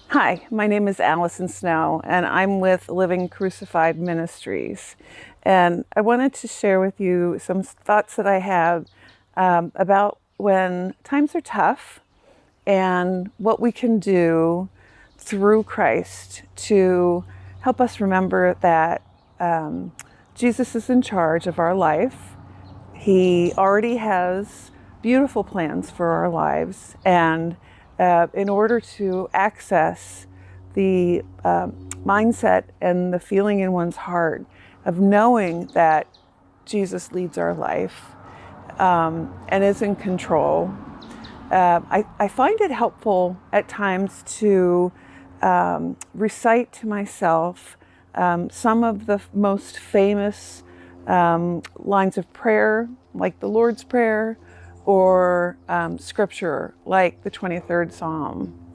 Hi, my name is Allison Snow, and I'm with Living Crucified Ministries. And I wanted to share with you some thoughts that I have about when times are tough and what we can do through Christ to help us remember that Jesus is in charge of our life. He already has beautiful plans for our lives, and in order to access the mindset and the feeling in one's heart of knowing that Jesus leads our life and is in control, I find it helpful at times to recite to myself some of the most famous lines of prayer, like the Lord's Prayer, or scripture, like the 23rd Psalm.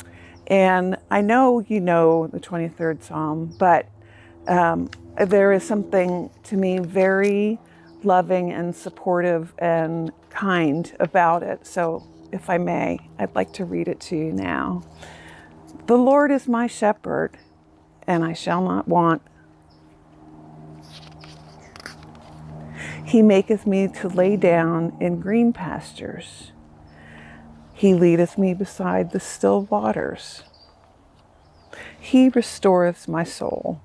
And I know you know the 23rd Psalm, but there is something to me very loving and supportive and kind about it. So if I may, I'd like to read it to you now. The Lord is my shepherd, and I shall not want. He maketh me to lay down in green pastures. He leadeth me beside the still waters. He restoreth my soul,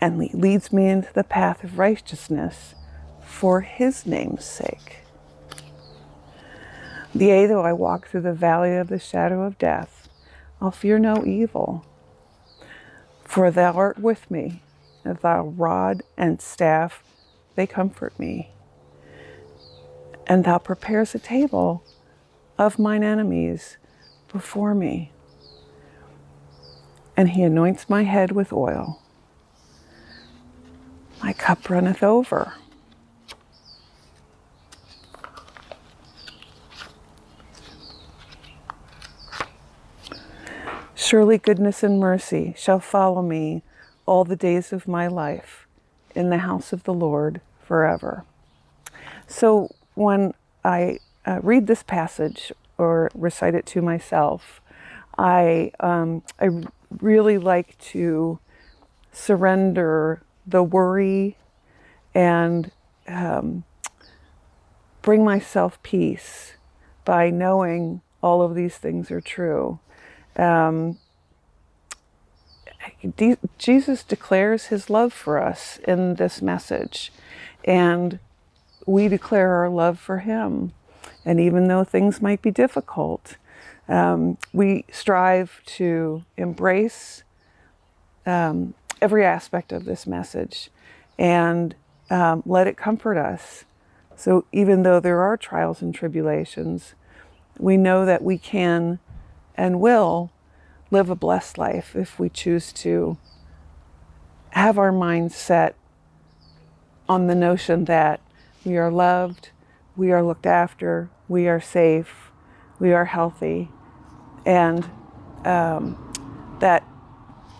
and leads me into the path of righteousness for his name's sake. Yea, though I walk through the valley of the shadow of death, I'll fear no evil, for thou art with me, and thy rod and staff, they comfort me. And thou preparest a table of mine enemies before me. And he anoints my head with oil. My cup runneth over. Surely goodness and mercy shall follow me all the days of my life in the house of the Lord forever. So when I read this passage or recite it to myself, I really like to surrender the worry and bring myself peace by knowing all of these things are true. Jesus declares his love for us in this message, and we declare our love for him. And even though things might be difficult, we strive to embrace every aspect of this message and let it comfort us. So even though there are trials and tribulations, we know that we can and will live a blessed life if we choose to have our minds set on the notion that we are loved, we are looked after, we are safe, we are healthy, and that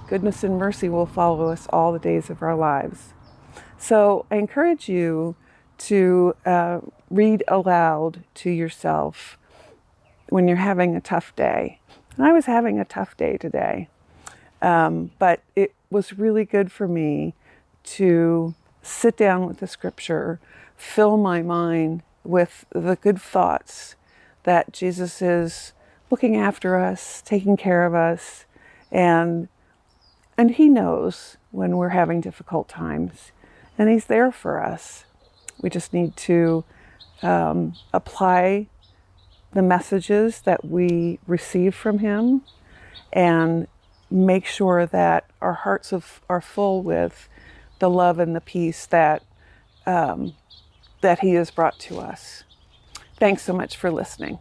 goodness and mercy will follow us all the days of our lives. So I encourage you to read aloud to yourself when you're having a tough day. And I was having a tough day today, but it was really good for me to sit down with the scripture, fill my mind with the good thoughts that Jesus is looking after us, taking care of us, and he knows when we're having difficult times, and he's there for us. We just need to apply the messages that we receive from him and make sure that our hearts are full with the love and the peace that he has brought to us. Thanks so much for listening.